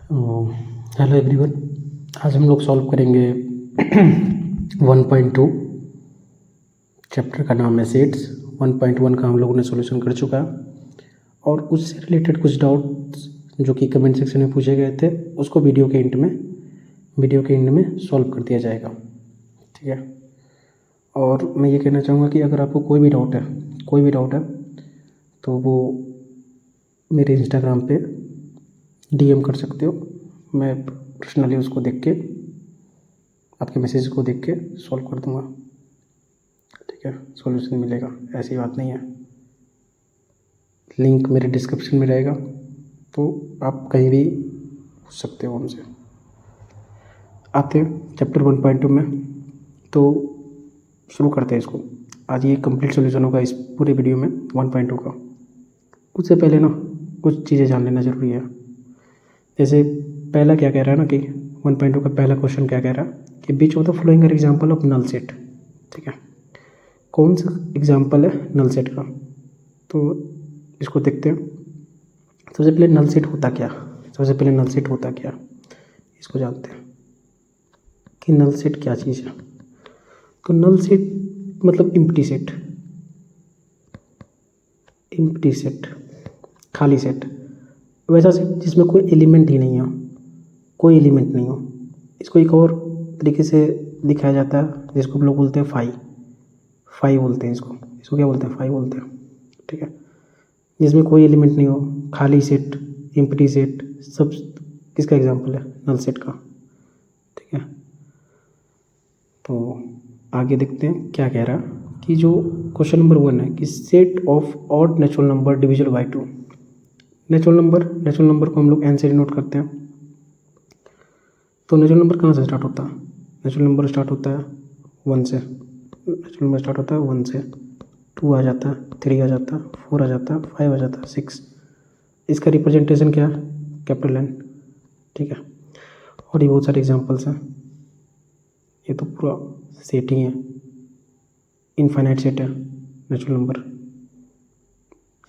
Hello everyone. आज हम लोग सॉल्व करेंगे 1.2 चैप्टर का नाम है सेट्स। 1.1 का हम लोगों ने सॉल्यूशन कर चुका है और उससे रिलेटेड कुछ डाउट्स जो कि कमेंट सेक्शन में पूछे गए थे उसको वीडियो के एंड में सॉल्व कर दिया जाएगा। ठीक है। और मैं ये कहना चाहूँगा कि अगर आपको कोई भी डाउट है तो वो मेरे इंस्टाग्राम पे डीएम कर सकते हो। मैं पर्सनली उसको देख के आपके मैसेज को देख के सॉल्व कर दूंगा। ठीक है, सॉल्यूशन मिलेगा, ऐसी बात नहीं है। लिंक मेरे डिस्क्रिप्शन में रहेगा तो आप कहीं भी पूछ सकते हो हमसे। आते हैं चैप्टर 1.2 में, तो शुरू करते हैं इसको। आज ये कंप्लीट सॉल्यूशन होगा इस पूरे वीडियो में 1.2 का। उससे पहले ना कुछ चीज़ें जान लेना ज़रूरी है। जैसे पहला क्या कह रहा है ना कि 1.2 का पहला क्वेश्चन क्या कह रहा है कि which of the following are example of null set. ठीक है, कौन सा एग्जाम्पल है नल सेट का, तो इसको देखते हैं। सबसे पहले नल सेट होता क्या, इसको जानते हैं कि नल सेट क्या चीज़ है। तो नल सेट मतलब एम्प्टी सेट, खाली सेट, वैसा सेट जिसमें कोई एलिमेंट ही नहीं हो, इसको एक और तरीके से दिखाया जाता है जिसको हम लोग बोलते हैं फाई बोलते हैं इसको क्या बोलते हैं, फाई बोलते हैं। ठीक है, जिसमें कोई एलिमेंट नहीं हो, खाली सेट, एम्प्टी सेट, सब किसका एग्जांपल है, नल सेट का। ठीक है, तो आगे देखते हैं क्या कह रहा है कि जो क्वेश्चन नंबर 1 है कि set of odd natural number divisible by 2। Natural number को हम लोग एन से डिनोट करते हैं। तो नेचुरल नंबर कहाँ से स्टार्ट होता है, नेचुरल नंबर स्टार्ट होता है 1 से, 2 आ जाता है, 3 आ जाता है, 4 आ जाता है, 5 आ जाता है, 6। इसका रिप्रेजेंटेशन क्या है, कैपिटल एन। ठीक है, और ये बहुत सारे एग्जांपल्स हैं। ये तो पूरा सेट ही है, इनफाइनाइट सेट है नेचुरल नंबर।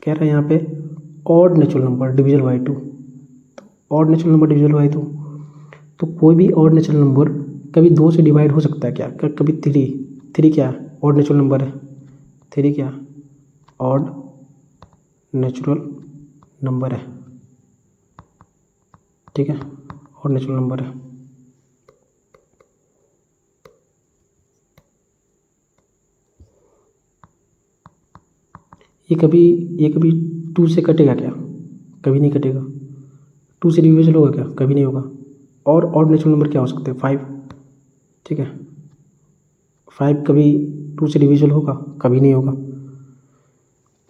कह रहा है यहाँ पे odd natural number divisible by 2। तो odd natural number divisible by 2, तो कोई भी ऑड नेचुरल नंबर कभी 2 से डिवाइड हो सकता है क्या, कभी 3 क्या ऑड नेचुरल नंबर है, 3 क्या ऑड नेचुरल नंबर है। ठीक है, ऑड नेचुरल नंबर है। ये कभी 2 से कटेगा क्या, कभी नहीं कटेगा। 2 से डिविजिबल होगा क्या, कभी नहीं होगा। और ऑड नेचुरल नंबर क्या हो सकते हैं, 5। ठीक है, 5 कभी 2 से डिविजिबल होगा, कभी नहीं होगा।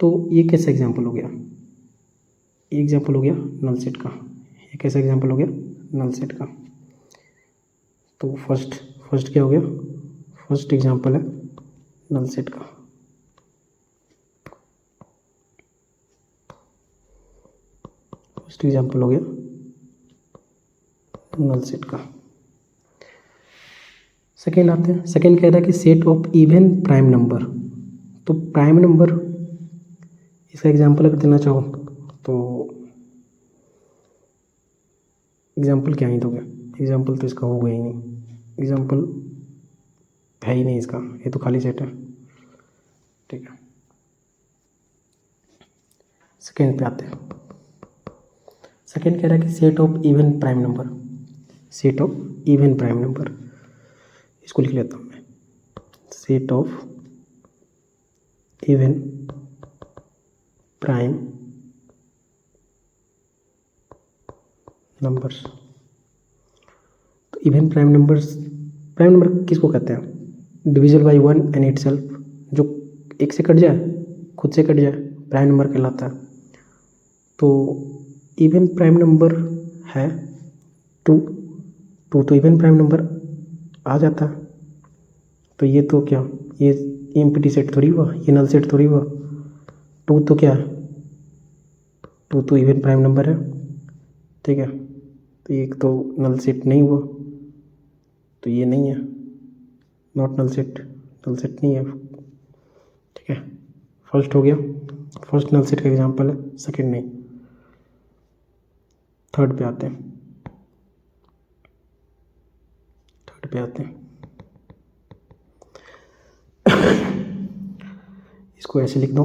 तो ये कैसा एग्जाम्पल हो गया, ये एग्जाम्पल हो गया नल सेट का। ये कैसा एग्जाम्पल हो गया, नल सेट का। तो फर्स्ट क्या हो गया, फर्स्ट एग्जाम्पल है नल सेट का। फर्स्ट एग्जाम्पल हो गया नल सेट का। सेकेंड आते हैं, सेकेंड कह रहा है कि set of even prime number. तो प्राइम नंबर, इसका एग्जाम्पल अगर देना चाहो तो एग्जाम्पल क्या ही दोगे, एग्जाम्पल तो इसका होगा ही नहीं, एग्जाम्पल है ही नहीं इसका, ये तो खाली सेट है। ठीक है, सेकेंड पे आते हैं। सेकेंड कह रहा है कि set of even prime number, set of even prime number, इसको लिख लेता हूँ मैं, set of even prime numbers. तो इवन प्राइम नंबर किसको कहते हैं, डिविजिबल बाय 1 एंड इटसेल्फ, जो एक से कट जाए, खुद से कट जाए, प्राइम नंबर कहलाता है। तो इवन प्राइम नंबर है 2 तो इवन प्राइम नंबर आ जाता है। तो ये तो क्या, ये एम्प्टी सेट थोड़ी हुआ, ये नल सेट थोड़ी हुआ। 2 तो क्या है, 2 तो इवन प्राइम नंबर है। ठीक है, तो एक तो नल सेट नहीं हुआ, तो ये नहीं है, नॉट नल सेट नहीं है। ठीक है, फर्स्ट हो गया, फर्स्ट नल सेट का एग्जांपल है, सेकंड नहीं। थर्ड पे आते हैं। थर्ड पे आते हैं। इसको ऐसे लिख दो,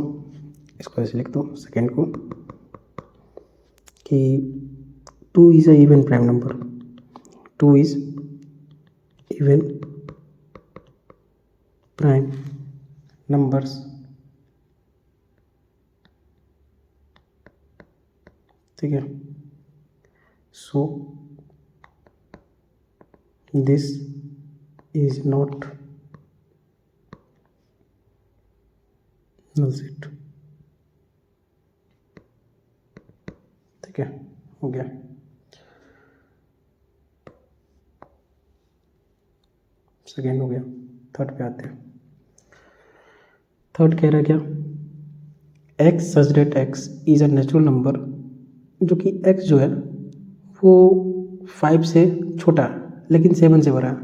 इसको ऐसे लिख दो सेकेंड को कि 2 is a even prime number, 2 is even prime numbers, ठीक है। So this is not null set, ठीक है, हो गया। सेकेंड हो गया, थर्ड पे आते हैं। थर्ड कह रहा है क्या, x such that x is a natural number, जो कि एक्स जो है वो 5 से छोटा लेकिन 7 से बड़ा है।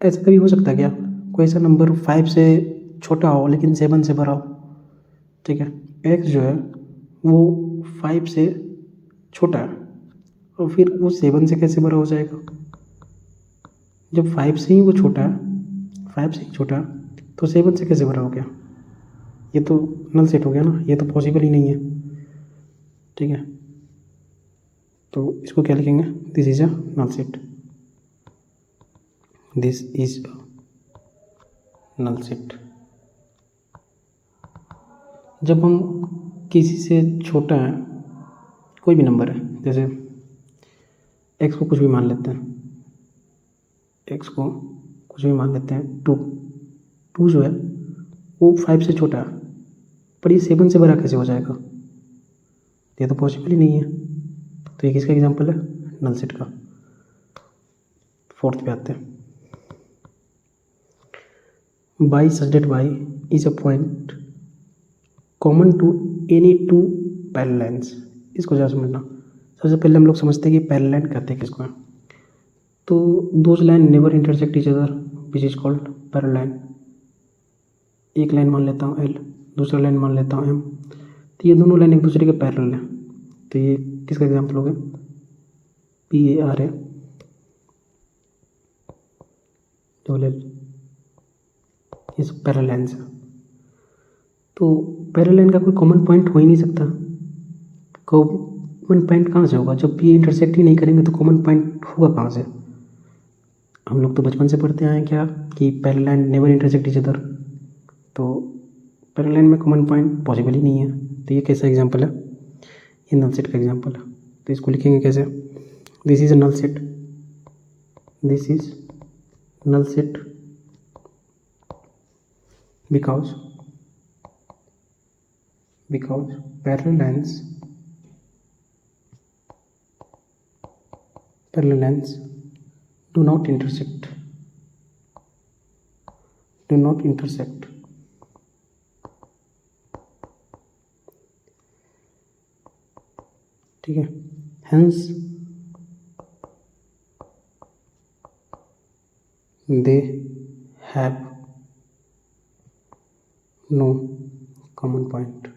ऐसा कभी हो सकता है क्या, कोई ऐसा नंबर 5 से छोटा हो लेकिन 7 से बड़ा हो, ठीक है। एक्स जो है वो 5 से छोटा है और फिर वो 7 से कैसे बड़ा हो जाएगा, जब 5 से ही वो छोटा है, 5 से ही छोटा तो 7 से कैसे बड़ा हो गया, ये तो नल सेट हो गया ना, ये तो पॉसिबल ही नहीं है, ठीक है। तो इसको क्या लिखेंगे, this is a null set, this is a null set. जब हम किसी से छोटा है कोई भी नंबर है, जैसे एक्स को कुछ भी मान लेते हैं, एक्स को कुछ भी मान लेते हैं, 2 जो है वो 5 से छोटा है, पर ये 7 से बड़ा कैसे हो जाएगा, ये तो पॉसिबल ही नहीं है। तो ये किसका एग्जांपल है, नल सेट का। फोर्थ पे आते हैं, by such that by is a point common to any 2 parallel lines. इसको ज़रा समझना, सबसे पहले हम लोग समझते हैं कि पैरेलल लाइन कहते हैं किसको है। तो those line never intersect each other which is called parallel line. एक लाइन मान लेता हूँ एल, दूसरा लाइन मान लेता हूँ एम, तो ये दोनों लाइन एक दूसरे के पैरेलल हैं, तो ये किसका एग्जाम्पल हो गया, PAR है डबल एल, ये सब पैरेलल लाइन्स है। तो पैरेलल लाइन का कोई कॉमन पॉइंट हो ही नहीं सकता, कॉमन पॉइंट कहाँ से होगा, जब ये इंटरसेक्ट ही नहीं करेंगे तो कॉमन पॉइंट होगा कहाँ से। हम लोग तो बचपन से पढ़ते आए हैं क्या कि parallel line never intersect each other, तो पैरेलल लाइन में कॉमन पॉइंट पॉसिबल ही नहीं है। तो ये कैसा एग्जांपल है, ये नल सेट का एग्जांपल है। तो इसको लिखेंगे कैसे, this is a null set, this is null set because parallel lines do not intersect, ठीक है। hence they have no common point।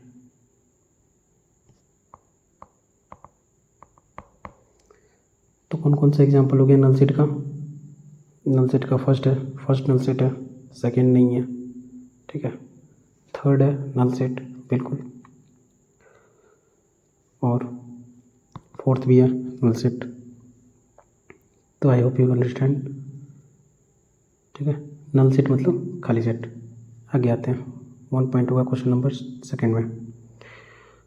तो कौन कौन सा एग्जाम्पल हो गया नल सेट का, नल सेट का फर्स्ट नल सेट है, सेकंड नहीं है, ठीक है। थर्ड है नल सेट बिल्कुल, और फोर्थ भी है नल सेट। तो आई होप यू अंडरस्टैंड, ठीक है। नल सेट मतलब खाली सेट। आगे आते हैं, 1 पॉइंट होगा क्वेश्चन नंबर सेकंड में।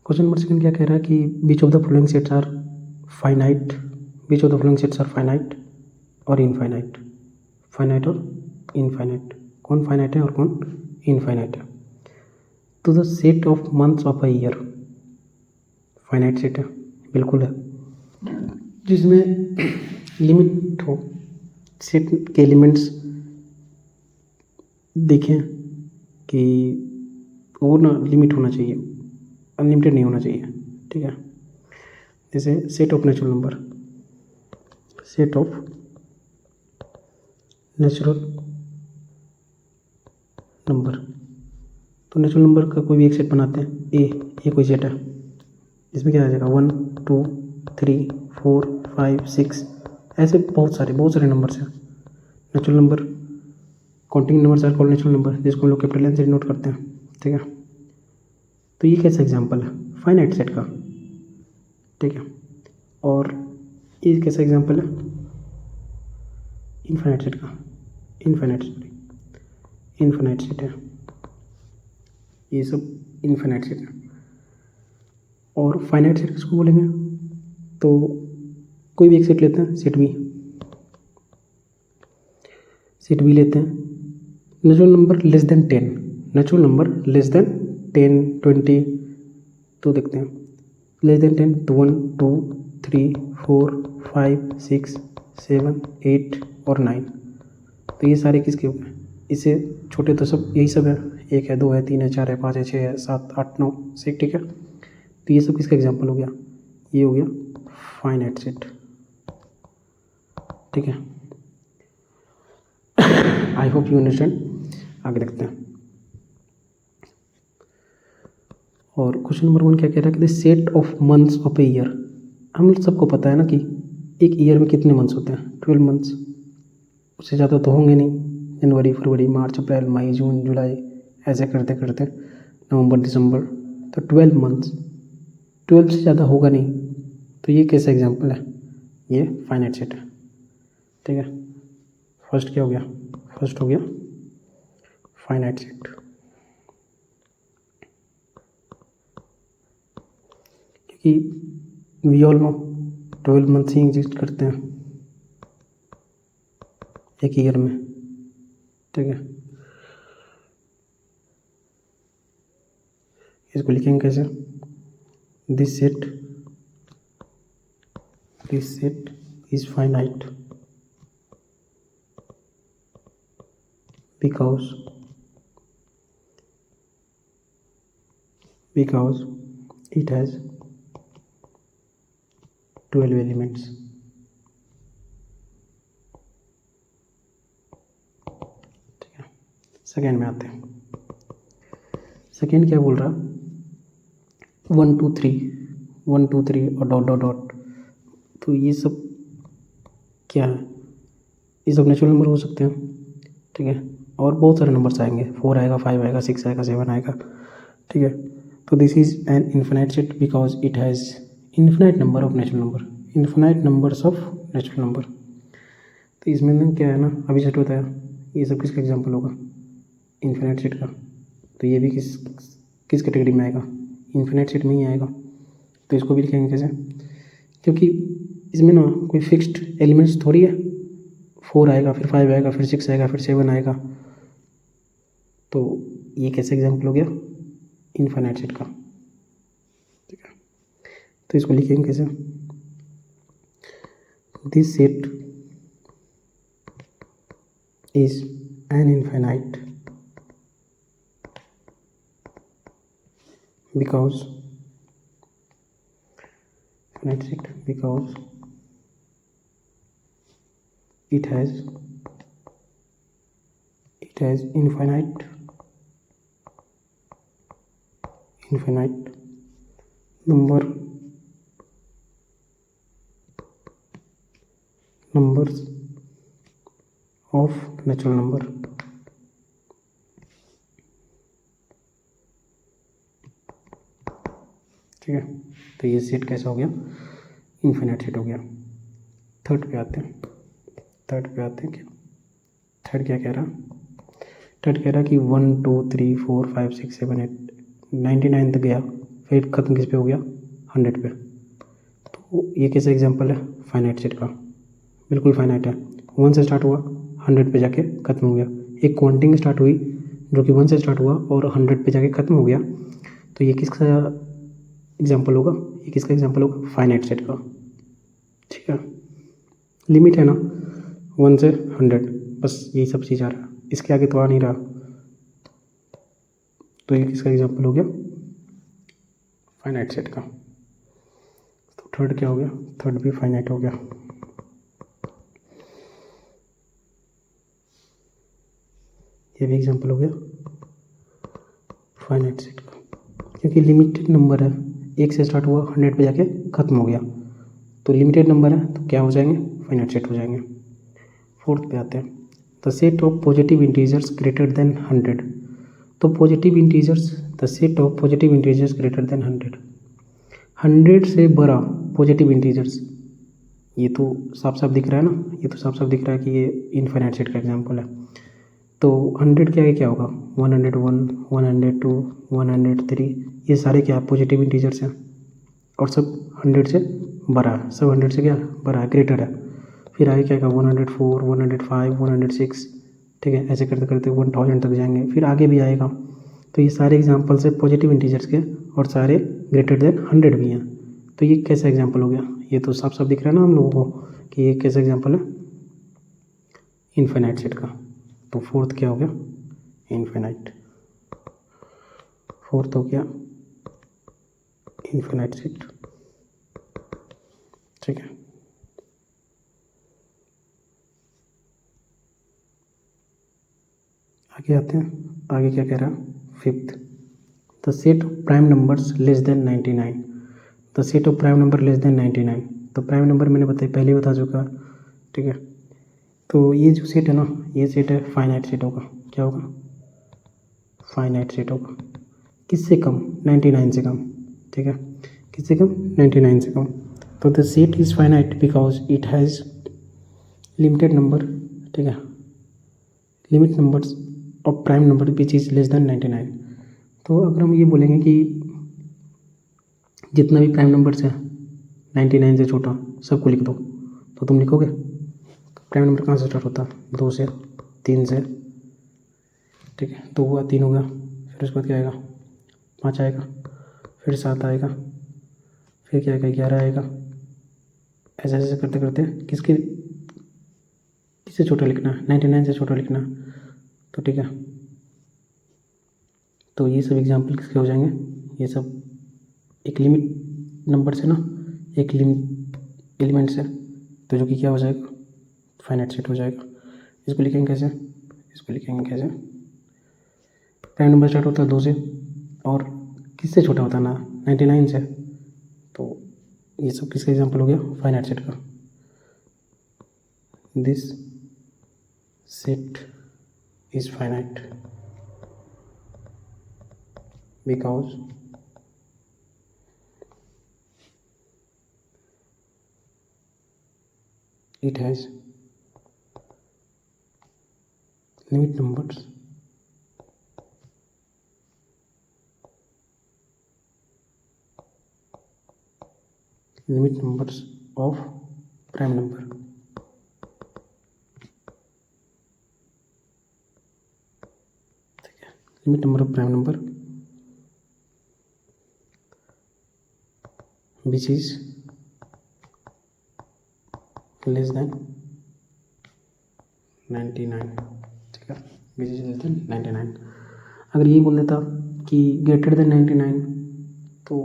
क्वेश्चन नंबर सेकंड क्या कह रहा है कि which of the following sets are finite, which of the following sets are finite और इनफाइनाइट, फाइनाइट और इनफाइनाइट, कौन फाइनाइट है और कौन इनफाइनाइट है। तो the set of months of a year finite set है, बिल्कुल है, जिसमें लिमिट हो, सेट के एलिमेंट्स देखें कि वो ना लिमिट होना चाहिए, अनलिमिटेड नहीं होना चाहिए, ठीक है। जैसे set of natural number, set of natural number, तो नेचुरल नंबर का कोई भी एक सेट बनाते हैं, ये कोई सेट है, इसमें क्या आ जाएगा 1 2 3 4 5 6, ऐसे बहुत सारे नंबर्स हैं, natural number, counting numbers are called natural number, जिसको हम लोग कैपिटल एन से डिनोट करते हैं, ठीक है। तो ये कैसा एग्जांपल है, फाइनाइट सेट का, ठीक है। और ये कैसा एग्जांपल है, इनफाइनाइट सेट का, इनफाइनाइट सेट है, ये सब इनफाइनाइट सेट है। और फाइनाइट सेट किसको बोलेंगे, तो कोई भी एक सेट लेते हैं, सेट बी लेते हैं, natural number less than 10, natural number less than 10, 20, तो देखते हैं लेस देन 10 तो 1, 2, 3, 4, 5, 6, 7, 8 और 9। तो ये सारे किसके हुए, इससे छोटे तो सब यही सब है, 1 है, 2 है, 3 है, 4 है, 5 है, 6 है, 7, 8, 9 से, ठीक है। तो ये सब किसका एग्जाम्पल हो गया, ये हो गया फाइनाइट सेट, ठीक है। I hope you understand. आगे देखते हैं। और क्वेश्चन नंबर 1 क्या कह रहा है कि the set of months of a year. हम सबको पता है ना कि एक ईयर में कितने मंथ्स होते हैं, 12 मंथ्स, उससे ज़्यादा तो होंगे नहीं, जनवरी, फरवरी, मार्च, अप्रैल, मई, जून, जुलाई, ऐसे करते करते नवंबर, दिसंबर, तो 12 मंथ्स, 12 से ज़्यादा होगा नहीं। तो ये कैसा एग्जाम्पल है, ये फाइनाइट सेट है, ठीक है। फर्स्ट क्या हो गया, फर्स्ट हो गया फाइनाइट सेट, क्योंकि वी ऑल नो 12 मंथ्स ही एग्जिस्ट करते हैं एक ईयर में, ठीक है। इसको लिखेंगे कैसे, this set is finite because it has 12 elements, ठीक है। सेकेंड में आते हैं, सेकेंड क्या बोल रहा, 1 2 3 और डॉट डॉट डॉट। तो ये सब क्या है, ये सब नेचुरल नंबर हो सकते हैं, ठीक है। और बहुत सारे नंबर्स आएंगे, 4 आएगा, 5 आएगा, 6 आएगा, 7 आएगा, ठीक है। तो this is an infinite set because it has infinite number of natural number, infinite numbers of natural number. तो इसमें ना क्या है ना, अभी सेट बताया, ये सब किसका एग्जाम्पल होगा, इन्फिनाइट सेट का। तो ये भी किस कैटेगरी में आएगा, इन्फिनाइट सेट में ही आएगा। तो इसको भी लिखेंगे कैसे, क्योंकि इसमें ना कोई फिक्स्ड एलिमेंट्स थोड़ी है, 4 आएगा, फिर 5 आएगा, फिर 6 आएगा, फिर 7 आएगा। तो ये कैसे एग्जाम्पल हो गया, इनफाइनाइट सेट का, ठीक है। तो इसको लिखेंगे कैसे, this set is an infinite because it has infinite numbers of natural number, ठीक है। तो ये सेट कैसा हो गया, इन्फिनाइट सेट हो गया। थर्ड पे आते हैं क्या, थर्ड क्या कह रहा, थर्ड कह रहा कि 1 2 3 4 5 6 7 8 99 तक गया, फिर ख़त्म किस पे हो गया, 100 पे। तो ये कैसा एग्जांपल है, फाइनाइट सेट का, बिल्कुल फाइनाइट है। 1 से स्टार्ट हुआ, 100 पे जाके ख़त्म हो गया। एक काउंटिंग स्टार्ट हुई जो कि 1 से स्टार्ट हुआ और 100 पे जाके ख़त्म हो गया। तो ये किसका एग्जांपल होगा, ये किसका एग्जांपल होगा, फाइनाइट सेट का, ठीक है। लिमिट है ना 1 से 100, बस यही सब चीज़ आ रहा है, इसके आगे तो आ नहीं रहा। तो ये किसका एग्जांपल हो गया, फाइनाइट सेट का। तो थर्ड क्या हो गया, थर्ड भी फाइनाइट हो गया। ये भी एग्जांपल हो गया फाइनाइट सेट का, क्योंकि लिमिटेड नंबर है, 1 से स्टार्ट हुआ 100 पे जाके ख़त्म हो गया। तो लिमिटेड नंबर है तो क्या हो जाएंगे, फाइनाइट सेट हो जाएंगे। फोर्थ पे आते हैं, the set of positive integers greater than 100। तो positive integers, the set of positive integers greater than 100, 100 से बड़ा पॉजिटिव इंटीजर्स, ये तो साफ साफ दिख रहा है ना, ये तो साफ साफ दिख रहा है कि ये इनफाइनाइट सेट का एग्जांपल है। तो 100 के आगे क्या होगा, 101, 102, 103, ये सारे क्या पॉजिटिव इंटीजर्स हैं और सब 100 से बड़ा है, सब 100 से क्या बड़ा है, ग्रेटर है। फिर आगे क्या आएगा, 104, 105, 106, ठीक है, ऐसे करते करते 1000 तक जाएंगे, फिर आगे भी आएगा। तो ये सारे एग्जांपल्स है पॉजिटिव इंटीजर्स के और सारे ग्रेटर देन 100 भी हैं। तो ये कैसा एग्जांपल हो गया, ये तो साफ साफ दिख रहा है ना हम लोगों को कि ये कैसा एग्जांपल है, इनफाइनाइट सेट का। तो फोर्थ क्या हो गया, इनफाइनाइट, फोर्थ हो गया इनफाइनाइट सेट, ठीक है। आगे आते हैं, आगे क्या कह रहा है, fifth, the set of prime numbers less than 99, the set of prime number less than 99। तो प्राइम नंबर मैंने पहले बता चुका, ठीक है। तो ये जो सेट है ना, ये सेट है फाइनाइट सेट होगा, क्या होगा, फाइनाइट सेट होगा, किससे कम, 99 से कम, ठीक है, किससे कम, 99 से कम। तो the set is finite because it has limited number, ठीक है, limit numbers of prime number which is less than 99। तो अगर हम ये बोलेंगे कि जितना भी प्राइम नंबर्स है 99 से छोटा सबको लिख दो, तो तुम लिखोगे, प्राइम नंबर कहाँ से स्टार्ट होता है, 2 से, 3 से, ठीक है, 2 हुआ, 3 हो गया, फिर उसके बाद क्या आएगा, 5 आएगा, फिर 7 आएगा, फिर क्या आएगा, 11 आएगा, ऐसे ऐसे करते करते किससे छोटा लिखना है, 99 से छोटा लिखना है। तो ठीक है, तो ये सब एग्जाम्पल किसके हो जाएंगे, ये सब एक लिमिट नंबर से ना, एक लिमिट एलिमेंट से, तो जो कि क्या हो जाएगा, फाइनाइट सेट हो जाएगा। इसको लिखेंगे कैसे, इसको लिखेंगे कैसे, प्राइम नंबर स्टार्ट होता है 2 से और किससे छोटा होता है ना, 99 से। तो ये सब किसका एग्जाम्पल हो गया, फाइनाइट सेट का। This set is finite because it has limit numbers of prime number, ठीक है, limit number of prime number which is less than 99, ठीक है, विच इज लेस देन 99। अगर ये बोल देता कि ग्रेटर देन 99, तो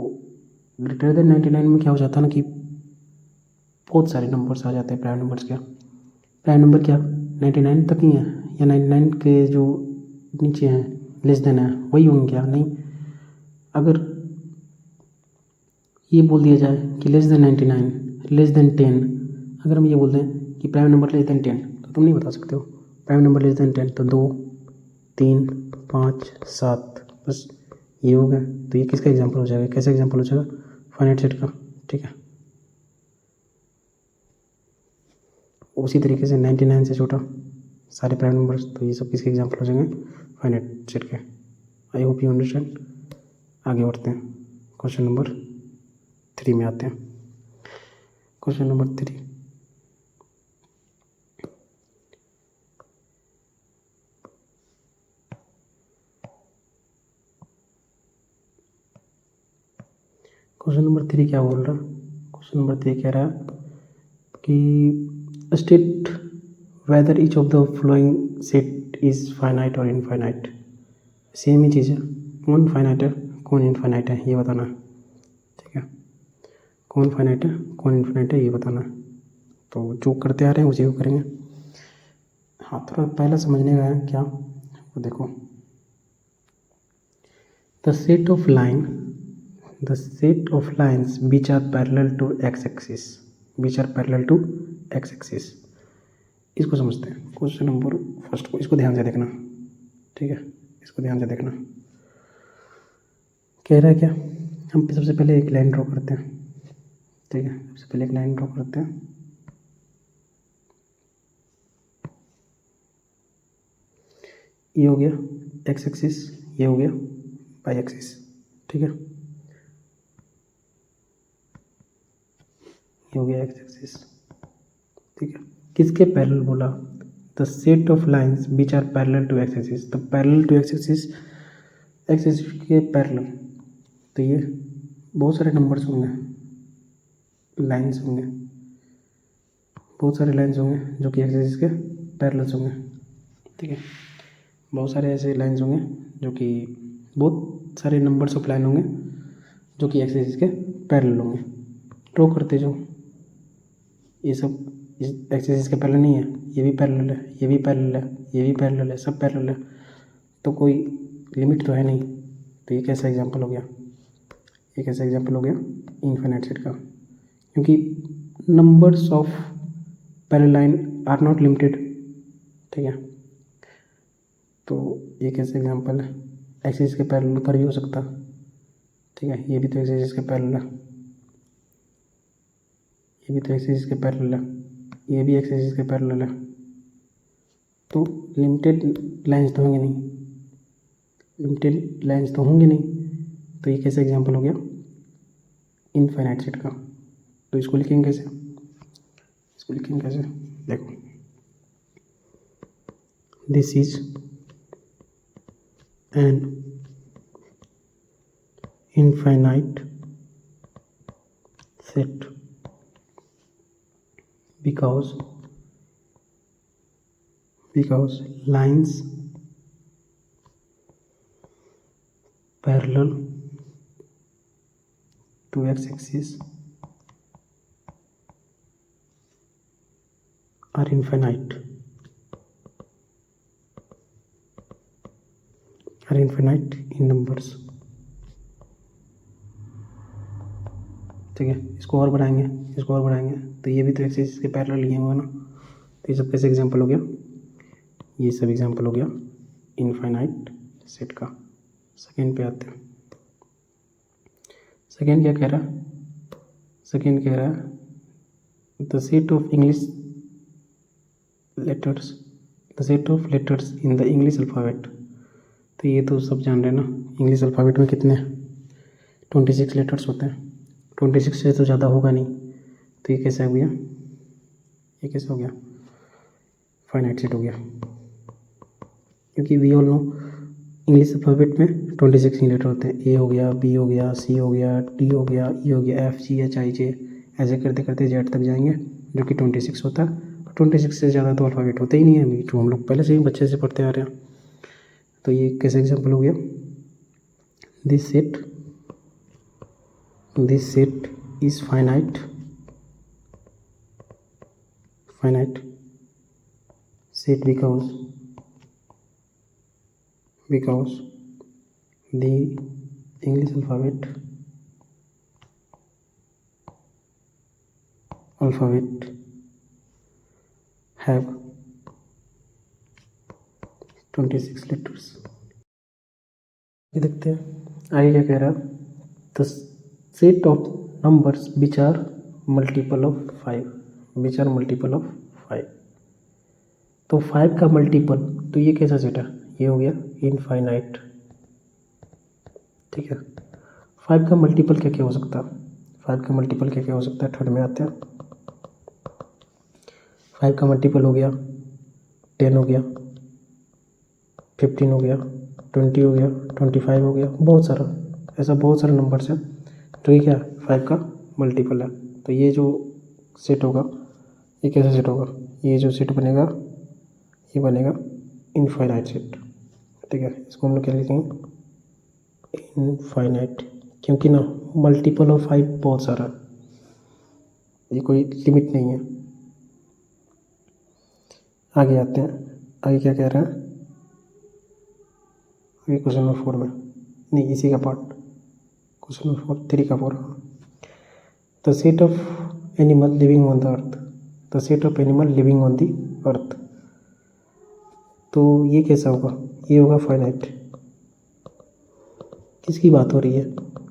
ग्रेटर देन 99 में क्या हो जाता है ना कि बहुत सारे नंबर्स आ जाते हैं प्राइम नंबर्स के। प्राइम नंबर क्या 99 तक ही है या 99 के जो नीचे हैं लेस देन है वही होंगे क्या, नहीं। अगर ये बोल दिया जाए कि लेस देन 99, लेस देन 10, अगर हम ये बोल दें कि प्राइम नंबर लेस देन 10, तो तुम नहीं बता सकते हो प्राइम नंबर लेस देन 10, तो 2, 3, 5, 7, बस ये हो गया। तो ये किसका एग्जांपल हो जाएगा, कैसा एग्जांपल हो जाएगा, फाइनाइट सेट का, ठीक है। उसी तरीके से 99 से छोटा सारे प्राइम नंबर्स, तो ये सब किसके एग्जांपल हो जाएंगे, फाइनाइट सेट के। I hope you understand. आगे बढ़ते हैं, क्वेश्चन नंबर 3 में आते हैं। क्वेश्चन नंबर 3, क्वेश्चन नंबर 3 क्या बोल रहा है, क्वेश्चन नंबर 3 कह रहा है कि state whether each of the flowing set is finite और इनफाइनाइट। सेम ही चीज़ है, कौन फाइनाइट है कौन इनफाइनाइट है ये बताना है, ठीक है, कौन फाइनाइट है कौन इनफाइनाइट है ये बताना है। तो जो करते आ रहे हैं उसी को करेंगे। हाँ, थोड़ा पहला समझने का है क्या, वो देखो, the set of lines which are parallel to x axis, इसको समझते हैं। क्वेश्चन नंबर फर्स्ट को, इसको ध्यान से देखना, ठीक है, इसको ध्यान से देखना। कह रहा है क्या, हम सबसे पहले एक लाइन ड्रॉ करते हैं, ठीक है, सबसे पहले एक लाइन ड्रॉ करते हैं। ये हो गया एक्स एक्सिस, ये हो गया वाई एक्सिस, ठीक है, ये हो गया एक्स एक्सिस, ठीक है। किसके पैरेलल बोला, the set of lines which are parallel to X axis. तो parallel to X axis, X axis के पैरेलल, तो ये बहुत सारे नंबर्स होंगे, लाइंस होंगे, बहुत सारे लाइंस होंगे जो कि एक्स एक्सिस के पैरेलल्स होंगे, ठीक है। बहुत सारे ऐसे लाइंस होंगे जो कि बहुत सारे नंबर्स ऑफ लाइन होंगे जो कि एक्स एक्सिस के पैरेलल होंगे। ड्रॉ करते जाओ, ये सब इस एक्स एक्सिस के पैरेलल नहीं है, ये भी पैरेलल है, ये भी पैरेलल है, ये भी पैरेलल है, सब पैरेलल है, तो कोई लिमिट तो है नहीं। तो ये कैसा एग्जांपल हो गया, ये कैसा एग्जांपल हो गया, इनफाइनाइट सेट का, क्योंकि numbers of parallel line are not limited, ठीक है। तो ये कैसे एग्जांपल है, एक्सिस के पैरेलल पर भी हो सकता, ठीक है, ये भी तो एक्सिस के पैरेलल है, ये भी तो एक्सिस के पैरेलल है, ये भी एक्सिस के पैरेलल है, तो लिमिटेड लाइंस तो होंगे नहीं, लिमिटेड लाइंस तो होंगे नहीं, तो ये कैसे एग्जांपल हो गया, इनफाइनाइट सेट का। तो इसको लिखेंगे कैसे, इसको लिखेंगे कैसे, देखो, this is an infinite set because lines parallel to x-axis are infinite in numbers, ठीक है। इसको और बढ़ाएंगे, इसको और बढ़ाएंगे, तो ये भी तो एक्सिस के पैरेलल लिए हुआ ना, तो ये सब कैसे एग्जांपल हो गया, ये सब एग्जांपल हो गया इनफाइनाइट सेट का। सेकेंड पे आते हैं, सेकेंड क्या कह रहा है, सेकेंड कह रहा है the set of English letters, the set of letters in the English alphabet. तो ये तो सब जान रहे हैं ना, इंग्लिश अल्फ़ाबेट में कितने 26 लेटर्स होते हैं, 26 से तो ज़्यादा होगा नहीं, तो ये कैसे हो गया, ये कैसे हो गया, फाइनाइट सेट हो गया, क्योंकि we all know English alphabet में 26 ही लेटर होते हैं, ए हो गया, बी हो गया, सी हो गया, टी हो गया, ई हो गया, एफ जी एच आई जे, ऐसे करते करते जेड तक जाएंगे जो कि 26 होता है। 26 से ज़्यादा तो अल्फ़ाबेट होते ही नहीं है, जो हम लोग पहले से ही बच्चे से पढ़ते आ रहे हैं। तो ये कैसे एग्जाम्पल हो गया, this set is finite set because the English alphabet have 26 letters. ये देखते हैं आगे क्या कह रहा है, the set of numbers which are multiple of 5, तो 5 का मल्टीपल, तो ये कैसा सेट है, ये हो गया इनफाइनाइट, ठीक है। 5 का मल्टीपल क्या क्या हो सकता है, 5 का मल्टीपल क्या क्या हो सकता है, थर्ड में आते हैं। 5 का मल्टीपल हो गया 10 हो गया, 15 हो गया, 20 हो गया, 25 हो गया, बहुत सारा, ऐसा बहुत सारे नंबर्स हैं तो ये क्या 5 का मल्टीपल है। तो ये जो सेट होगा, ये कैसा सेट होगा, ये जो सेट बनेगा ये बनेगा इनफाइनाइट सेट, ठीक है। इसको हम लोग क्या लिखेंगे, इनफाइनाइट, क्योंकि ना मल्टीपल ऑफ 5 बहुत सारा, ये कोई लिमिट नहीं है। आगे आते हैं, आगे क्या कह रहा है, आगे क्वेश्चन नंबर 4 में, नहीं इसी का पार्ट, क्वेश्चन नंबर 3 का 4, the set of animal living on the earth, the set of animal living on the earth. तो ये कैसा होगा, ये होगा फाइनाइट। किसकी बात हो रही है,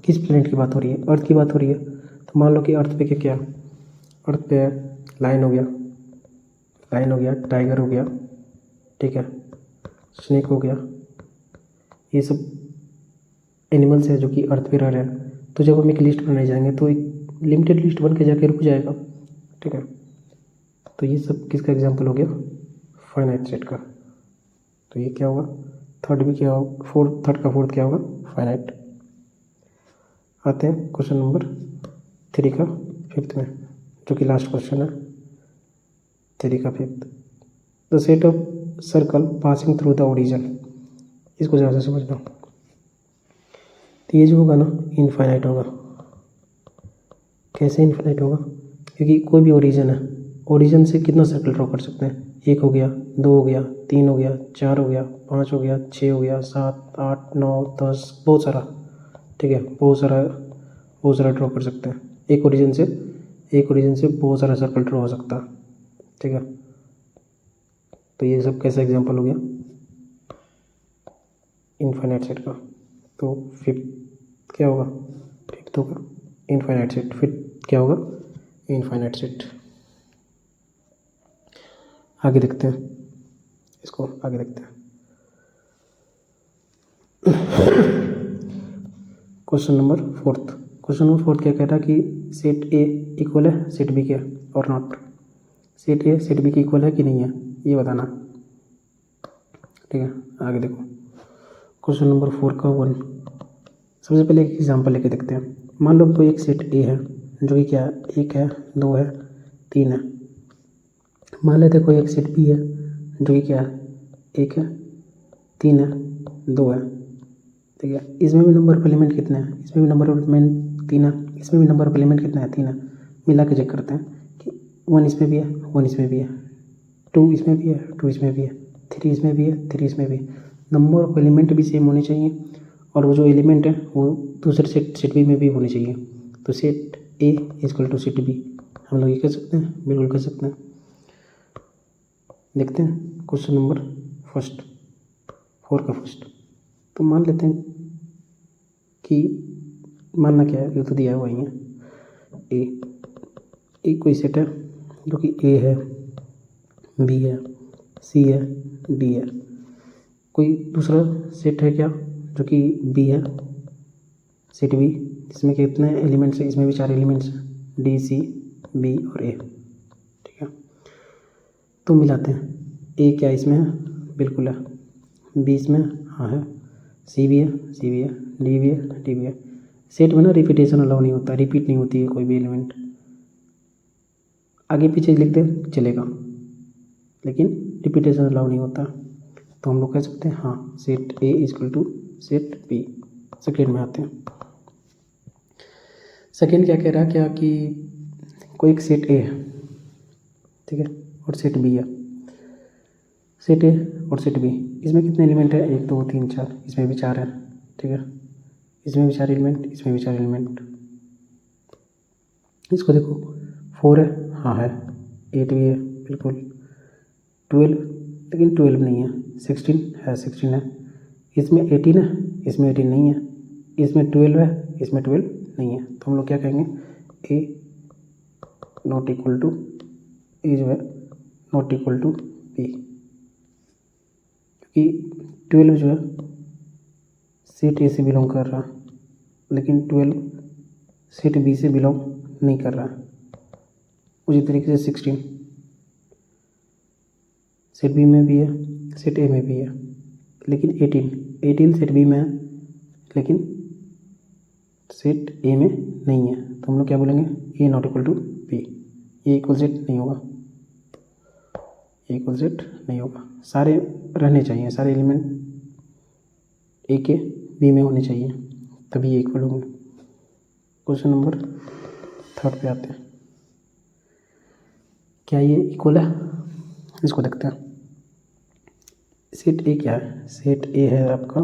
किस प्लेनेट की बात हो रही है, अर्थ की बात हो रही है। तो मान लो कि अर्थ पे क्या क्या, अर्थ पे लायन हो गया, लायन हो गया, टाइगर हो गया, ठीक है, स्नेक हो गया, ये सब एनिमल्स है जो कि अर्थ पे रह रहे हैं। तो जब हम एक लिस्ट बनाए जाएंगे तो एक लिमिटेड लिस्ट बन के जाके रुक जाएगा, ठीक है। तो ये सब किसका एग्जाम्पल हो गया, फाइनाइट सेट का। तो ये क्या होगा, थर्ड भी क्या होगा, थर्ड का फोर्थ क्या होगा, फाइनाइट। आते हैं क्वेश्चन नंबर 3 का 5th में, जो कि लास्ट क्वेश्चन है 3 का 5th। The set of circle passing through the origin, इसको ज़्यादा समझना। तो ये जो होगा ना, इनफाइनाइट होगा। कैसे इनफाइनाइट होगा, क्योंकि कोई भी ओरिजिन है, ओरिजिन से कितना सर्कल ड्रॉ कर सकते हैं, 1 हो गया, 2 हो गया, 3 हो गया, 4 हो गया, 5 हो गया, 6 हो गया, 7, 8, 9, 10, बहुत सारा, ठीक है, बहुत सारा ड्रॉ कर सकते हैं। एक ओरिजिन से बहुत सारा सर्कल ड्रॉ हो सकता है, ठीक है। तो ये सब कैसा एग्जांपल हो गया, इनफाइनाइट सेट का। तो 5th क्या होगा, 5th होगा इनफाइनाइट सेट। 5th क्या होगा, इनफाइनाइट सेट। आगे देखते हैं, इसको आगे देखते हैं। क्वेश्चन नंबर 4 क्या कह रहा है कि सेट ए इक्वल है सेट बी के और not. Set A set B के इक्वल है कि नहीं है, ये बताना, ठीक है। आगे देखो क्वेश्चन नंबर 4 का 1। सबसे पहले एक एग्जांपल लेके देखते हैं। मान लो कोई एक सेट ए है जो कि क्या है, 1 है, 2 है, 3 है। मान लेते कोई एक सेट बी है जो कि क्या है, 1 है, 3 है, 2 है, ठीक है। इसमें भी नंबर ऑफ एलिमेंट कितने हैं, इसमें भी नंबर ऑफ एलिमेंट 3 है, इसमें भी नंबर ऑफ एलिमेंट कितना है, 3 है। मिला के चेक करते हैं कि 1 इसमें भी है, 1 इसमें भी है, 2 इसमें भी है, 2 इसमें भी है, 3 इसमें भी है, 3 इसमें भी है। नंबर ऑफ एलिमेंट भी सेम होने चाहिए और वो जो एलिमेंट है वो दूसरे सेट बी में भी होने चाहिए। तो set A equal to set B, हम लोग ये कर सकते हैं, बिल्कुल कर सकते हैं। देखते हैं क्वेश्चन नंबर 4 का फर्स्ट। तो मान लेते हैं कि मानना क्या है, ये तो दिया हुआ ही है। ए कोई सेट है जो कि ए है, बी है, सी है, डी है। कोई दूसरा सेट है क्या जो कि बी है, सेट बी, जिसमें कितने एलिमेंट्स हैं, इसमें भी 4 एलिमेंट्स हैं, डी, सी, बी और ए, ठीक है। तो मिलाते हैं, ए क्या इसमें है, बिल्कुल है, बी इसमें हाँ है, सी भी है, डी भी है, डी भी है। सेट में ना रिपीटेशन अलाउ नहीं होता, रिपीट नहीं होती है कोई भी एलिमेंट। आगे पीछे लिख दे चलेगा, लेकिन रिपीटेशन अलाउ नहीं होता। तो हम लोग कह सकते हैं हाँ, set A equal to set B. Second में आते हैं। सेकेंड क्या कह रहा है, क्या कि कोई एक सेट ए है, ठीक है, और सेट बी है। सेट ए और सेट बी, इसमें कितने एलिमेंट है, 1, 2, 3, 4, इसमें भी 4 है, ठीक है, इसमें भी 4 एलिमेंट, इसमें भी 4 एलिमेंट। इसको देखो 4 है, हाँ है, 8 भी है, बिल्कुल, 12, लेकिन 12 नहीं है, 16 है, 16 है, इसमें 18 है, इसमें 18 नहीं है, इसमें 12 है, इसमें 12 नहीं है। तो हम लोग क्या कहेंगे, ए नॉट इक्वल टू, ए जो है नॉट इक्वल टू बी, क्योंकि 12 जो है सेट ए से बिलोंग कर रहा, लेकिन 12 सेट बी से बिलोंग नहीं कर रहा। उसी तरीके से 16 सेट बी में भी है, सेट ए में भी है, लेकिन 18 सेट बी में है, लेकिन सेट ए में नहीं है। तो हम लोग क्या बोलेंगे, A not equal to B, A equal set नहीं होगा, ए इक्वल सेट नहीं होगा। सारे रहने चाहिए, सारे एलिमेंट ए के बी में होने चाहिए, तभी ये इक्वल होंगे। क्वेश्चन नंबर 3 पे आते हैं। क्या ये इक्वल है, इसको देखते हैं। सेट ए क्या है, सेट ए है आपका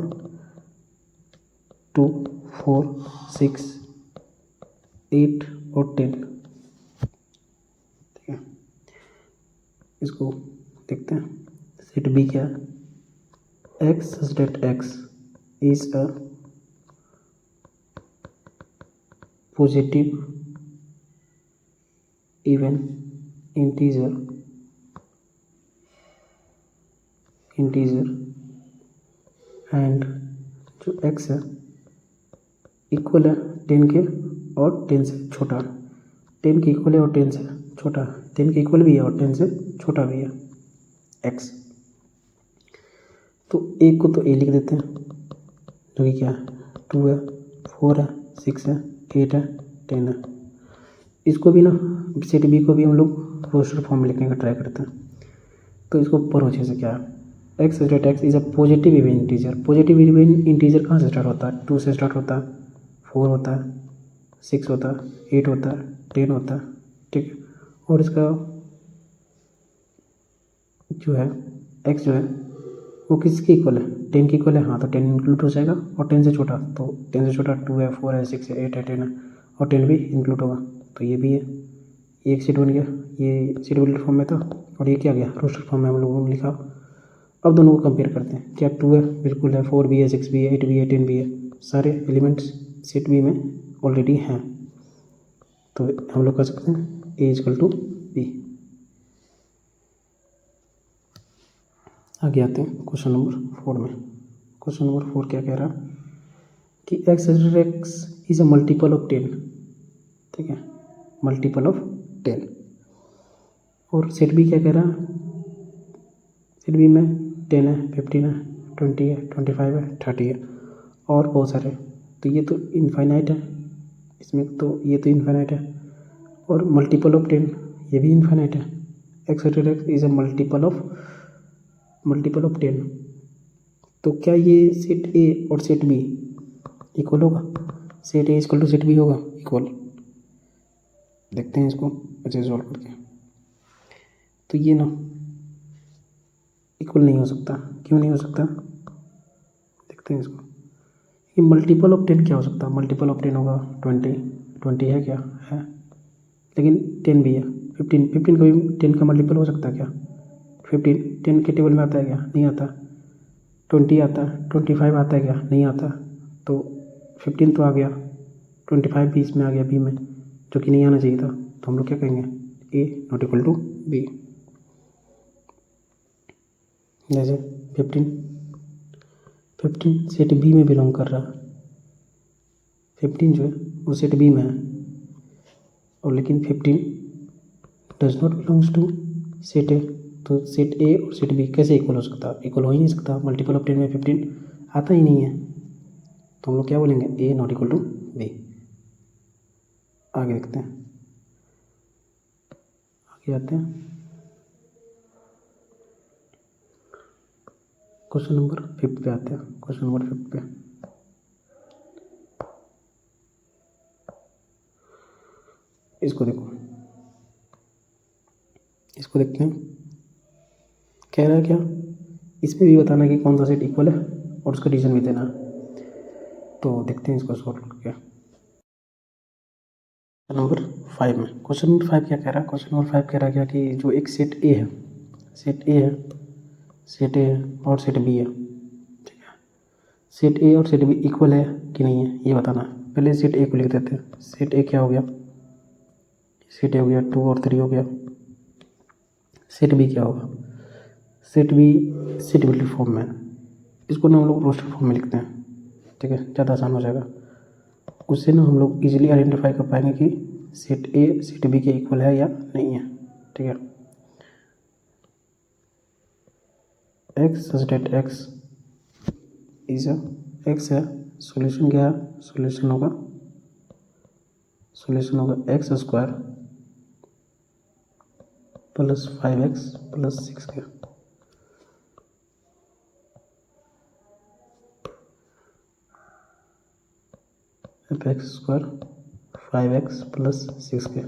2, 4, 6, 8 और 10, ठीक है। इसको देखते हैं। सेट बी क्या है, x such that x is a positive even integer and जो x है इक्वल है 10 के और 10 से छोटा, 10 के इक्वल है और 10 से छोटा, 10 के इक्वल भी है और 10 से छोटा भी है x। तो एक को तो a लिख देते हैं जो कि क्या है 2 है, 4 है, 6 है, 8 है, 10 है। इसको भी ना सेट बी को भी हम लोग रोस्टर फॉर्म में लिखने का ट्राई करते हैं। तो इसको ऊपर अच्छे से क्या है, x that x is a positive even integer. Positive even integer कहाँ से स्टार्ट होता है, 2 से स्टार्ट होता है, 4 होता है, 6 होता है, 8 होता है, 10 होता है, ठीक है। और इसका जो है एक्स जो है वो किसके इक्वल है, 10 के इक्वल है, हाँ तो 10 इंक्लूड हो जाएगा। और 10 से छोटा, तो 10 से छोटा 2 है, 4 है, 6 है, 8 है, 10 है, और 10 भी इंक्लूड होगा, तो ये भी है। ये एक सीट बन गया, ये सीट बिल्डर फॉर्म में था और ये क्या गया रोस्टर फॉर्म में हम लोगों ने लिखा। अब दोनों को कंपेयर करते हैं, क्या 2 है, बिल्कुल है, 4 भी है, 6 भी है, 8 भी है, 10 भी है, सारे एलिमेंट्स सेट बी में ऑलरेडी हैं। तो हम लोग कह सकते हैं ए इजकल टू बी। आगे आते हैं क्वेश्चन नंबर 4 में। क्वेश्चन नंबर 4 क्या कह रहा है कि x is a multiple of 10, ठीक है, मल्टीपल ऑफ 10। और सेट बी क्या कह रहा है, सेट बी में 10 है, 15 है, 20 है, 25 है, 30 है और बहुत सारे। तो ये तो इनफाइनाइट है, इसमें तो ये तो इनफाइनाइट है। और मल्टीपल ऑफ 10 ये भी इनफाइनाइट है। X is a multiple of 10। तो क्या ये सेट ए और सेट बी इक्वल होगा, set A equal to set B होगा इक्वल। देखते हैं इसको अच्छे से सॉल्व करके। तो ये ना इक्वल नहीं हो सकता, क्यों नहीं हो सकता देखते हैं इसको। ये मल्टीपल ऑफ 10 क्या हो सकता है, मल्टीपल ऑफ 10 होगा 20 है क्या है, लेकिन 10 भी है, 15 का भी 10 का मल्टीपल हो सकता है क्या, 15 10 के टेबल में आता है क्या, नहीं आता। 20 आता है, 25 आता है क्या, नहीं आता। तो 15 तो आ गया, 25 भी इसमें आ गया बी में, जो कि नहीं आना चाहिए था। तो हम लोग क्या कहेंगे, ए नॉट इक्वल टू बी। जैसे 15 सेट बी में बिलोंग कर रहा है, 15 जो है वो सेट बी में है, और लेकिन 15 does not belongs to set A. तो सेट ए और सेट बी कैसे इक्वल हो सकता है, इक्वल हो ही नहीं सकता। मल्टीपल ऑफ 10 में 15 आता ही नहीं है, तो हम लोग क्या बोलेंगे, A not equal to B. आगे देखते हैं, आगे आते हैं क्वेश्चन नंबर 5 पे आते हैं। क्वेश्चन नंबर 5 पे इसको देखो, इसको देखते हैं। कह रहा है क्या, इसमें भी बताना कि कौन सा सेट इक्वल है और उसका रीजन भी देना। तो देखते हैं इसको सॉल्व करके। नंबर 5 में क्वेश्चन नंबर 5 क्या कह रहा है, क्वेश्चन नंबर 5 कह रहा है क्या कि जो एक सेट ए है, सेट ए है, सेट ए और सेट बी है, ठीक है। सेट ए और सेट बी इक्वल है कि नहीं है ये बताना है। पहले सेट ए को लिख देते हैं। सेट ए क्या हो गया, सेट ए हो गया 2 और 3 हो गया। सेट बी क्या होगा, set B set builder form में, इसको ना हम लोग रोस्टर फॉर्म में लिखते हैं, ठीक है, ज़्यादा आसान हो जाएगा। उससे ना हम लोग इजीली आइडेंटिफाई कर पाएंगे कि सेट ए सेट बी के इक्वल है या नहीं है, ठीक है। X such that x is x है, सॉल्यूशन क्या है, सॉल्यूशन होगा x square plus 5x plus 6 का। F x square 5x plus 6 के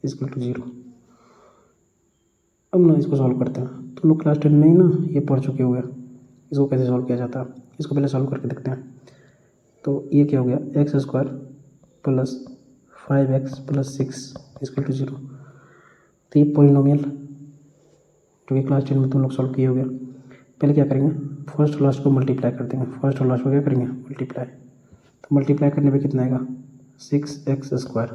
इक्वल टू 0। अब ना इसको सॉल्व करते हैं। तो लोग क्लास 10 में ही ना ये पढ़ चुके हुए, इसको कैसे सॉल्व किया जाता है, इसको पहले सॉल्व करके देखते हैं। तो ये क्या हो गया, x square plus 5x plus 6 equal to 0। तो ये पॉलिनोमियल क्योंकि क्लास 10 में तुम लोग सॉल्व किए हो गया। पहले क्या करेंगे, फर्स्ट और लास्ट को मल्टीप्लाई कर देंगे। फर्स्ट और लास्ट को क्या करेंगे, मल्टीप्लाई। तो मल्टीप्लाई करने पे कितना आएगा, 6x²।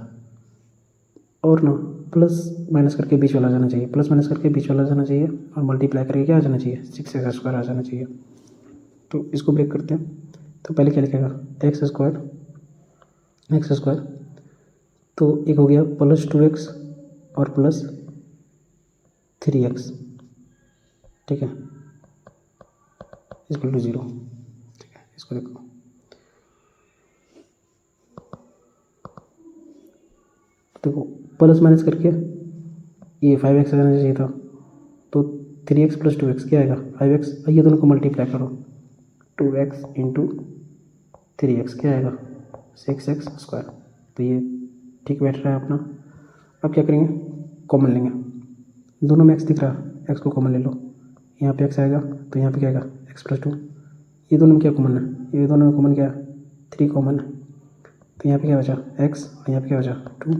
और ना प्लस माइनस करके बीच वाला आ जाना चाहिए, प्लस माइनस करके बीच वाला आ जाना चाहिए, और मल्टीप्लाई करके क्या आ जाना चाहिए, 6x² आ जाना चाहिए। तो इसको ब्रेक करते हैं। तो पहले क्या लिखेगा, x²। तो एक हो गया प्लस 2x और प्लस 3x, ठीक है, इक्वल टू 0। ठीक है, इसको देखो, देखो प्लस माइनस करके ये 5x आ जाना चाहिए था। तो 3x + 2x क्या आएगा, 5x। ये दोनों को मल्टीप्लाई करो, 2x × 3x क्या आएगा, 6x²। तो ये ठीक बैठ रहा है अपना। अब क्या करेंगे, कॉमन लेंगे। दोनों में x दिख रहा है, x को कॉमन ले लो। यहाँ पे x आएगा तो यहाँ पे क्या आएगा, x + 2। ये दोनों में क्या कॉमन है, ये दोनों में कॉमन क्या है, 3 कॉमन है। तो यहाँ पे क्या बचा, x, और यहाँ पे क्या बचा, 2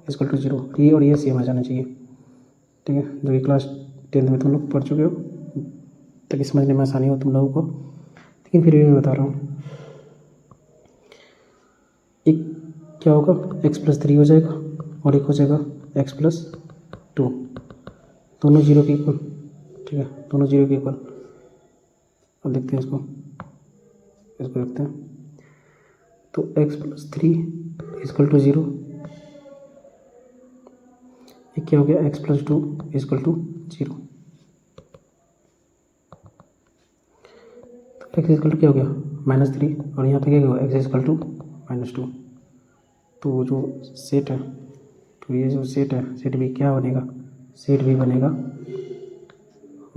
= 0। ये और ये सेम आ जाना चाहिए, ठीक है, जो कि क्लास 10 में तुम लोग पढ़ चुके हो, ताकि समझने में आसानी हो तुम लोगों को। लेकिन फिर भी मैं बता रहा हूँ, एक क्या होगा, x + 3 हो जाएगा, और एक हो जाएगा x + 2, दोनों 0 के इक्वल, ठीक है, दोनों 0 के इक्वल। अब देखते हैं इसको देखते हैं। तो x + 3 = 0, ये क्या हो गया, x + 2 = 0। तो x = क्या हो गया, -3, और यहाँ पे क्या होगा, x = -2। तो जो सेट है, तो ये जो सेट है, सेट भी क्या बनेगा, सेट भी बनेगा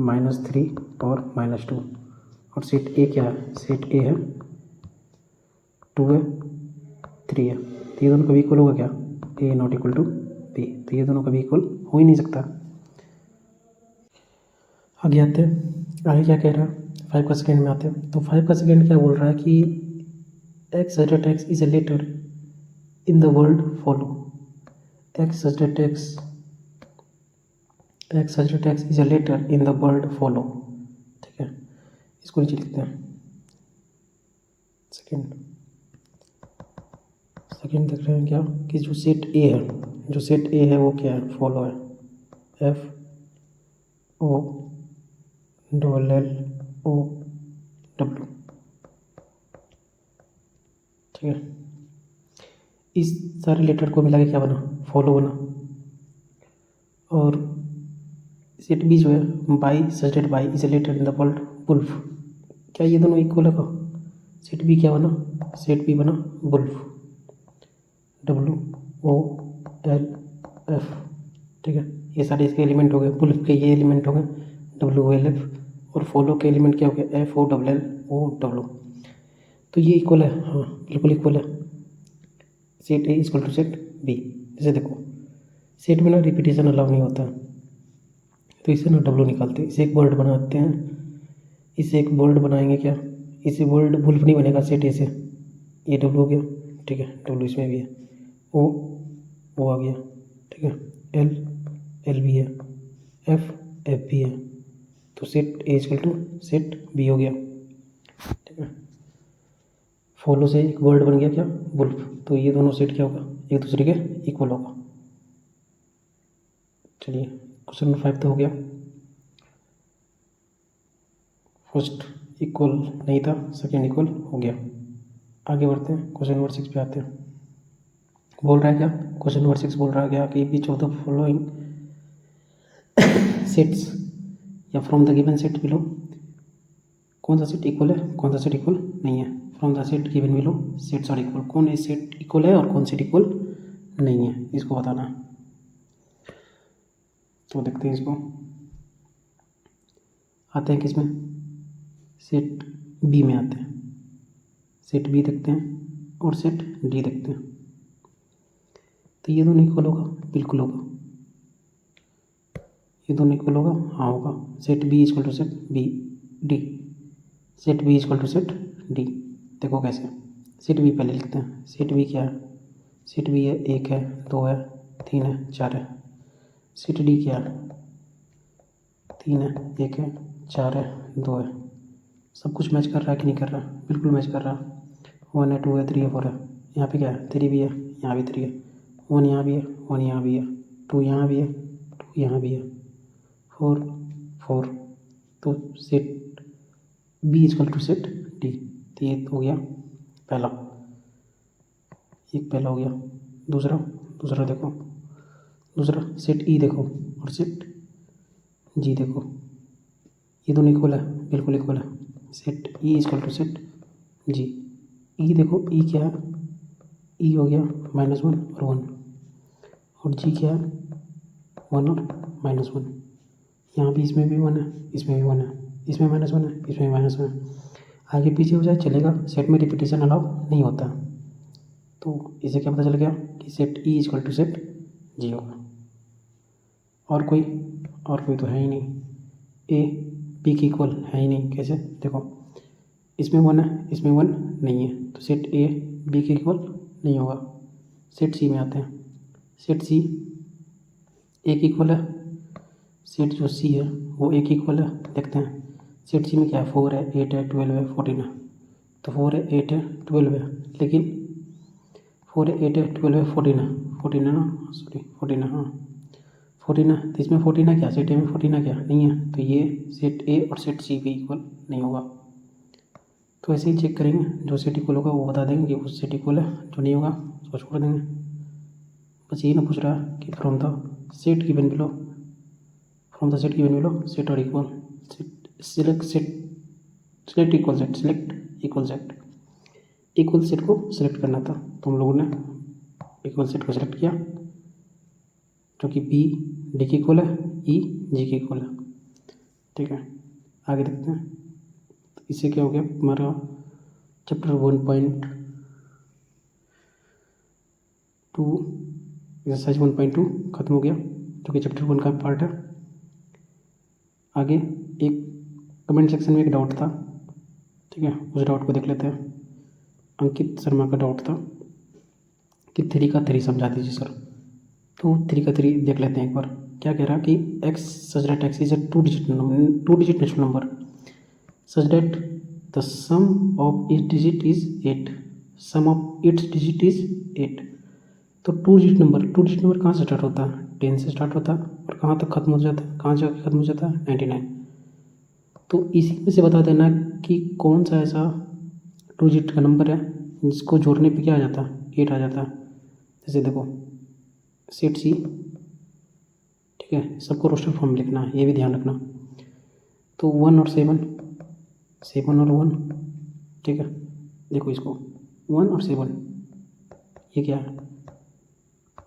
-3 और -2। और सेट ए क्या है, सेट ए है 2 है 3 है। तो ये दोनों कभी इक्वल होगा क्या, ए ≠ बी। तो ये दोनों कभी इक्वल हो ही नहीं सकता। आगे आते हैं, आगे क्या कह रहा है, 5 का सेकेंड में आते हैं। तो 5 का सेकेंड क्या बोल रहा है कि x such that x is a letter in the word follow। x such that x is a letter in the word follow, ठीक है, इसको नीचे लिखते हैं। सेकेंड देख रहे हैं क्या, कि जो सेट ए है, वो क्या है, फॉलो है, FOLLOW, ठीक है। इस सारे लेटर को मिला के क्या बना, फॉलो बना। और सेट बी जो है, y such that by is a letter in the word wolf, क्या ये दोनों इक्वल है का, सेट बी क्या बना, सेट बी बना वुल्फ, WOLF, ठीक है। ये सारे इसके एलिमेंट हो गए, वुल्फ के ये एलिमेंट हो गए WOLF, और फॉलो के एलिमेंट क्या हो गया, FOLLOW। तो ये इक्वल है, हाँ बिल्कुल इक्वल है, सेट ए = सेट बी। जैसे देखो, सेट में ना रिपीटेशन अलाउ नहीं होता, तो इसे ना W निकालते हैं, इसे एक वर्ड बनाते हैं, इसे एक वर्ड बनाएंगे क्या, इसे वर्ड वुल्फ नहीं बनेगा सेट ए से, ये W हो गया, ठीक है, W इसमें भी है, O आ गया, ठीक है, L भी है, F भी है। तो सेट ए = सेट बी हो गया, ठीक है। फॉलो से एक वर्ड बन गया क्या, वुल्फ। तो ये दोनों सेट क्या होगा, एक दूसरे के इक्वल होगा। चलिए, क्वेश्चन नंबर 5 तो हो गया, फर्स्ट इक्वल नहीं था, सेकेंड इक्वल हो गया। आगे बढ़ते हैं, क्वेश्चन नंबर 6 पे आते हैं। बोल रहा है क्या, क्वेश्चन नंबर 6 बोल रहा है क्या कि which of the following sets या from the given set below, कौन सा सेट इक्वल है, कौन सा सेट इक्वल नहीं है। From the set given below sets are equal, कौन ए सेट इक्वल है और कौन सेट इक्वल नहीं है, इसको बताना है। तो देखते हैं, इसको आते हैं किसमें, सेट बी में आते हैं। सेट बी देखते हैं और सेट डी देखते हैं। तो ये दोनों इक्वल होगा, बिल्कुल होगा, ये दोनों इक्वल होगा, हाँ होगा। Set B = set B D, set B = set D. देखो कैसे, सेट बी पहले लिखते हैं। सेट बी क्या है, सेट बी है 1 है 2 है 3 है 4 है। सेट डी क्या है, 3 है, 1 है, 4 है, 2 है। सब कुछ मैच कर रहा है कि नहीं कर रहा? बिल्कुल मैच कर रहा। 1 है, 2 है, 3 है, 4 है। यहाँ पे क्या है? 3 भी है, यहाँ भी 3 है। 1 यहाँ भी है, 1 यहाँ भी है, 2 यहाँ भी है, 2 यहाँ भी है, 4 4। तो set B equal to set D. तो ये हो गया पहला, एक पहला हो गया। दूसरा देखो, दूसरा सेट ई देखो और सेट जी देखो, ये दोनों इक्वल है, बिल्कुल इक्वल है। Set E equal to set G. E देखो, ई क्या है? ई हो गया -1 और 1, और जी क्या है? 1 और -1। यहाँ भी इसमें भी 1 है, इसमें भी 1 है, इसमें -1 है, इसमें भी -1 है। आगे पीछे हो जाए चलेगा, सेट में रिपीटेशन अलाउ नहीं होता। तो इसे क्या पता चल गया कि set E equal to set G होगा। और कोई तो है ही नहीं। ए बी की इक्वल है ही नहीं। कैसे? देखो, इसमें 1 है, इसमें 1 नहीं है, तो सेट ए बी के इक्वल नहीं होगा। सेट सी में आते हैं। सेट सी ए की इक्वल है, सेट जो सी है वो ए की इक्वल है। देखते हैं सेट सी में क्या है? 4 है, 8 है, 12 है, 14 है। तो 4 है, 8 है, 12 है, लेकिन 4 है, 8 है, 12 है, 14 है, 14 है ना, सॉरी 14 है, हाँ 14 है। तो इसमें 14 है क्या? सेट ए में 14 है क्या? नहीं है। तो ये सेट ए और सेट सी के इक्वल नहीं होगा। तो ऐसे ही चेक करेंगे, जो सेट इक्वल होगा वो बता देंगे कि वो सेट इक्वल है, जो नहीं होगा उसको छोड़ देंगे। बस यही ना पूछ रहा है कि from the set given below, from the set given below set और इक्वल, सेलेक्ट इक्वल सेट को सिलेक्ट करना था। तो हम लोगों ने इक्वल सेट को सिलेक्ट किया, जो कि बी डी की इक्वल है, ई जी की इक्वल है। ठीक है, आगे देखते हैं। तो इससे क्या हो गया? हमारा चैप्टर 1.2 एक्सरसाइज 1.2 खत्म हो गया, जो कि चैप्टर 1 का पार्ट है। आगे एक कमेंट सेक्शन में एक डाउट था, ठीक है, उस डाउट को देख लेते हैं। अंकित शर्मा का डाउट था कि 3 का 3 समझा दीजिए सर। तो 3 का 3 देख लेते हैं एक बार। क्या कह रहा है कि x such that x is a two digit natural number such that the sum of its digit is 8, sum of its digit is 8। तो टू डिजिट नंबर कहाँ से स्टार्ट होता है? 10 से स्टार्ट होता है, और कहाँ तक खत्म हो जाता है? कहाँ जाकर खत्म हो जाता है? 99। तो इसी में से बता देना कि कौन सा ऐसा टू डिजिट का नंबर है जिसको जोड़ने पे क्या आ जाता है? 8 आ जाता है। जैसे देखो सेट सी, ठीक है, सबको रोस्टर फॉर्म में लिखना है, ये भी ध्यान रखना। तो 1 और 7, 7 और 1, ठीक है, देखो इसको 1 और 7, ये क्या है?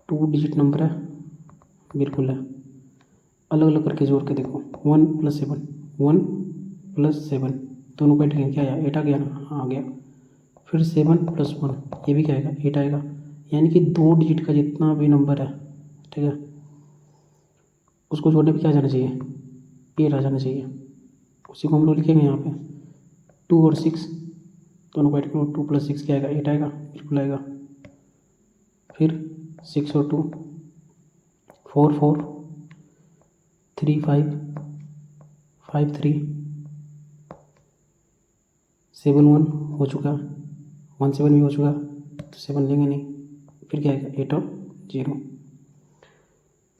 टू डिजिट नंबर है, बिल्कुल है। अलग अलग करके जोड़ के देखो, 1 + 7, 1 + 7, दोनों को ऐड करेंगे, क्या आया? 8 आ गया ना? हाँ आ गया। फिर 7 + 1, ये भी क्या आएगा? 8 आएगा। यानी कि 2 डिजिट का जितना भी नंबर है, ठीक है, उसको जोड़ने पे क्या आ जाना चाहिए? 8 आ जाना चाहिए। उसी को हम लोग लिखेंगे यहाँ पे। 2 और 6 दोनों को ऐड करो, 2 + 6 क्या आएगा? 8 आएगा, बिल्कुल आएगा। फिर 6 और 2 4 4, 3 5 5 3, 7 1 हो चुका, 1 7 भी हो चुका, तो 7 लेंगे नहीं। फिर क्या आएगा? 8 और 0।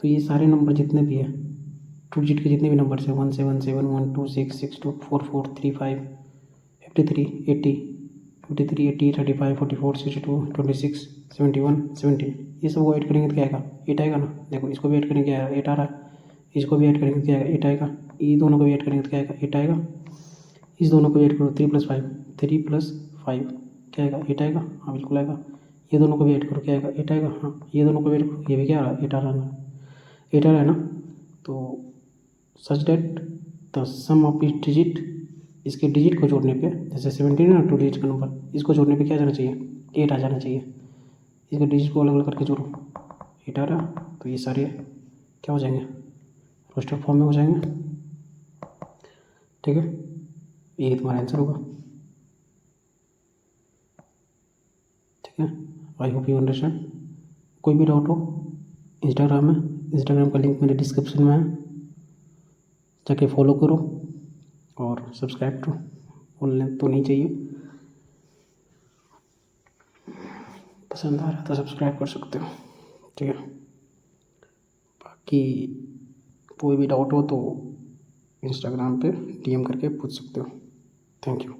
तो ये सारे नंबर जितने भी है, टू डिजिट के जितने भी नंबर हैं, 1 7 7 1 2 6 6 2 4 4 3 5 53 80 53 80 35 44 62 26 71 70, ये सब को ऐड करेंगे तो क्या आएगा? 8 आएगा ना। देखो इसको भी ऐड करेंगे, क्या आएगा? 8 आ रहा है। इसको भी ऐड करेंगे, क्या आएगा? 8 आएगा। ये दोनों को भी ऐड करेंगे तो क्या आएगा? 8 आएगा। इस दोनों को भी ऐड करो, 3 + 5, 3 + 5 क्या आएगा? 8 आएगा, हाँ बिल्कुल आएगा। ये दोनों को भी ऐड करो, क्या आएगा? 8 आएगा, हाँ। ये दोनों को भी ऐड करो, ये भी क्या आ रहा है? 8 आ रहा है, 8 आ रहा है ना। तो सच डेट द सम ऑफ इस डिजिट, इसके डिजिट को जोड़ने पे, जैसे 17 है ना टू डिजिट का नंबर, इसको जोड़ने पे क्या आ जाना चाहिए? 8 आ जाना चाहिए। इसके डिजिट को अलग अलग करके जोड़ो, 8 आ रहा, तो ये सारे क्या हो जाएंगे? रोस्टर फॉर्म में हो जाएंगे। ठीक है, ये तुम्हारा आंसर होगा। ठीक है, आई होप यू अंडरस्टैंड। कोई भी डाउट हो इंस्टाग्राम में, इंस्टाग्राम का लिंक मेरे डिस्क्रिप्शन में है। जाके फॉलो करो और सब्सक्राइब करो, बोलने तो नहीं चाहिए, पसंद आ रहा तो सब्सक्राइब कर सकते हो, ठीक है। बाकी कोई भी डाउट हो तो इंस्टाग्राम पे DM करके पूछ सकते हो। Thank you.